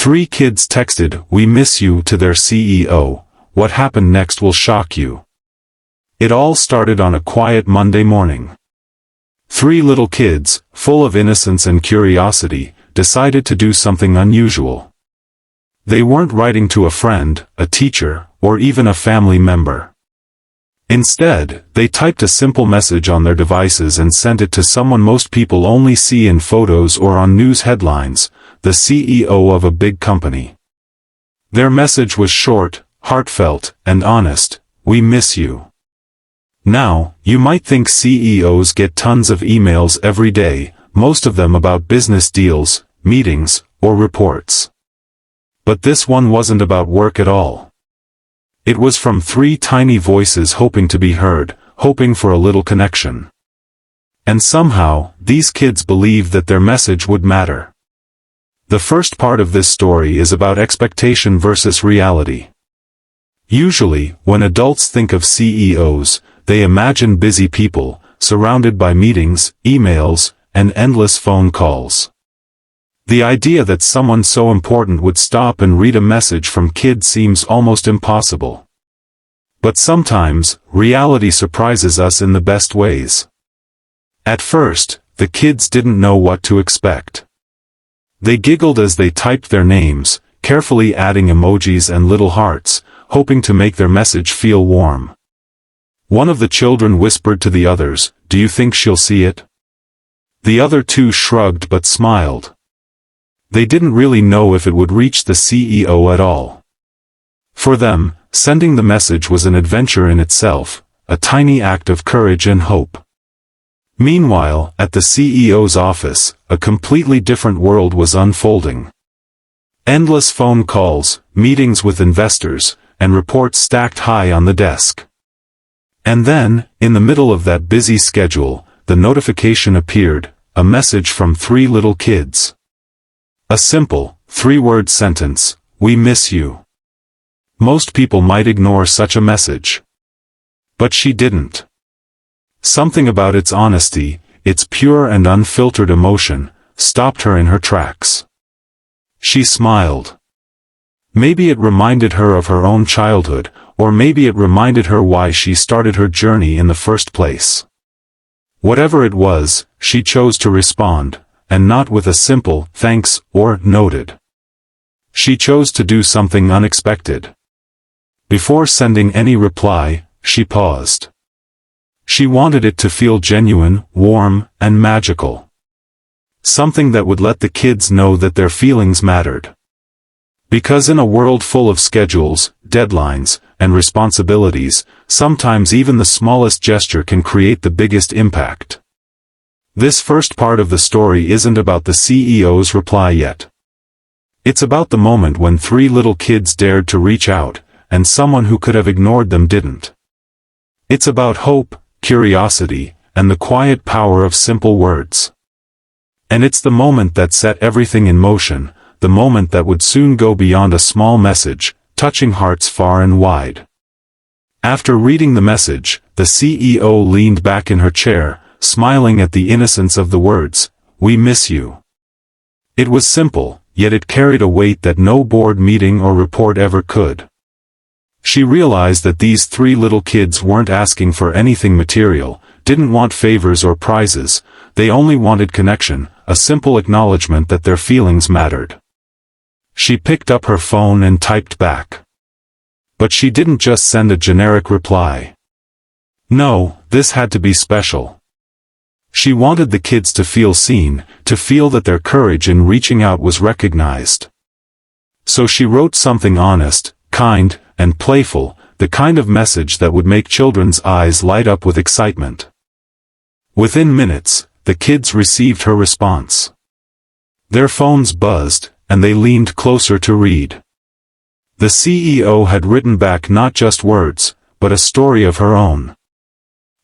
3 kids texted, "We miss you," to their CEO. What happened next will shock you. It all started on a quiet Monday morning. 3 little kids, full of innocence and curiosity, decided to do something unusual. They weren't writing to a friend, a teacher, or even a family member. Instead, they typed a simple message on their devices and sent it to someone most people only see in photos or on news headlines, the CEO of a big company. Their message was short, heartfelt, and honest: "We miss you." Now, you might think CEOs get tons of emails every day, most of them about business deals, meetings, or reports. But this one wasn't about work at all. It was from 3 tiny voices hoping to be heard, hoping for a little connection. And somehow, these kids believed that their message would matter. The first part of this story is about expectation versus reality. Usually, when adults think of CEOs, they imagine busy people, surrounded by meetings, emails, and endless phone calls. The idea that someone so important would stop and read a message from kids seems almost impossible. But sometimes, reality surprises us in the best ways. At first, the kids didn't know what to expect. They giggled as they typed their names, carefully adding emojis and little hearts, hoping to make their message feel warm. One of the children whispered to the others, "Do you think she'll see it?" The other 2 shrugged but smiled. They didn't really know if it would reach the CEO at all. For them, sending the message was an adventure in itself, a tiny act of courage and hope. Meanwhile, at the CEO's office, a completely different world was unfolding. Endless phone calls, meetings with investors, and reports stacked high on the desk. And then, in the middle of that busy schedule, the notification appeared, a message from 3 little kids. A simple, 3-word sentence: "We miss you." Most people might ignore such a message. But she didn't. Something about its honesty, its pure and unfiltered emotion, stopped her in her tracks. She smiled. Maybe it reminded her of her own childhood, or maybe it reminded her why she started her journey in the first place. Whatever it was, she chose to respond, and not with a simple "thanks" or "noted." She chose to do something unexpected. Before sending any reply, she paused. She wanted it to feel genuine, warm, and magical. Something that would let the kids know that their feelings mattered. Because in a world full of schedules, deadlines, and responsibilities, sometimes even the smallest gesture can create the biggest impact. This first part of the story isn't about the CEO's reply yet. It's about the moment when 3 little kids dared to reach out, and someone who could have ignored them didn't. It's about hope, curiosity, and the quiet power of simple words. And it's the moment that set everything in motion, the moment that would soon go beyond a small message, touching hearts far and wide. After reading the message, the CEO leaned back in her chair, smiling at the innocence of the words, "We miss you." It was simple, yet it carried a weight that no board meeting or report ever could. She realized that these 3 little kids weren't asking for anything material, didn't want favors or prizes, they only wanted connection, a simple acknowledgement that their feelings mattered. She picked up her phone and typed back. But she didn't just send a generic reply. No, this had to be special. She wanted the kids to feel seen, to feel that their courage in reaching out was recognized. So she wrote something honest, kind, and playful, the kind of message that would make children's eyes light up with excitement. Within minutes, the kids received her response. Their phones buzzed, and they leaned closer to read. The CEO had written back not just words, but a story of her own.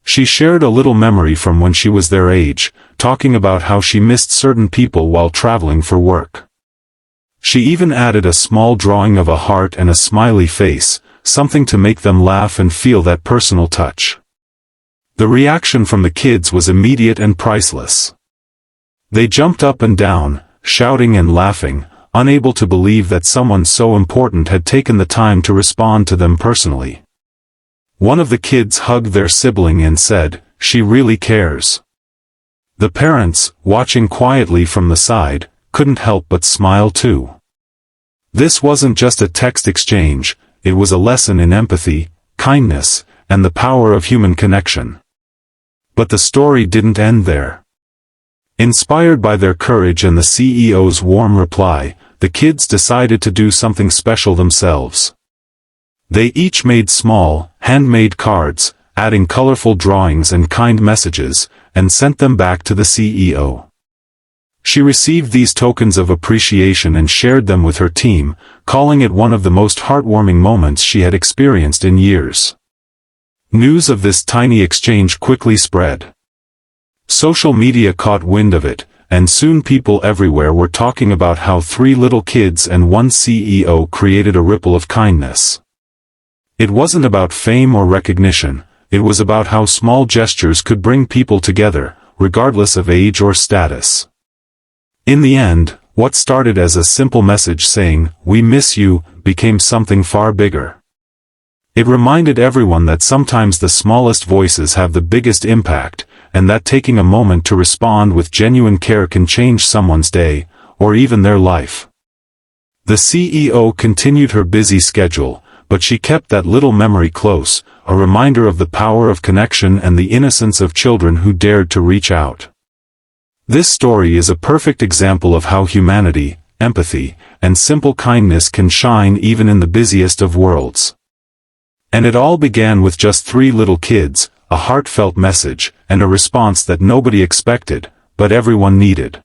She shared a little memory from when she was their age, talking about how she missed certain people while traveling for work. She even added a small drawing of a heart and a smiley face, something to make them laugh and feel that personal touch. The reaction from the kids was immediate and priceless. They jumped up and down, shouting and laughing, unable to believe that someone so important had taken the time to respond to them personally. One of the kids hugged their sibling and said, "She really cares." The parents, watching quietly from the side, couldn't help but smile too. This wasn't just a text exchange, it was a lesson in empathy, kindness, and the power of human connection. But the story didn't end there. Inspired by their courage and the CEO's warm reply, the kids decided to do something special themselves. They each made small, handmade cards, adding colorful drawings and kind messages, and sent them back to the CEO. She received these tokens of appreciation and shared them with her team, calling it one of the most heartwarming moments she had experienced in years. News of this tiny exchange quickly spread. Social media caught wind of it, and soon people everywhere were talking about how 3 little kids and 1 CEO created a ripple of kindness. It wasn't about fame or recognition, it was about how small gestures could bring people together, regardless of age or status. In the end, what started as a simple message saying, "We miss you," became something far bigger. It reminded everyone that sometimes the smallest voices have the biggest impact, and that taking a moment to respond with genuine care can change someone's day, or even their life. The CEO continued her busy schedule, but she kept that little memory close, a reminder of the power of connection and the innocence of children who dared to reach out. This story is a perfect example of how humanity, empathy, and simple kindness can shine even in the busiest of worlds. And it all began with just 3 little kids, a heartfelt message, and a response that nobody expected, but everyone needed.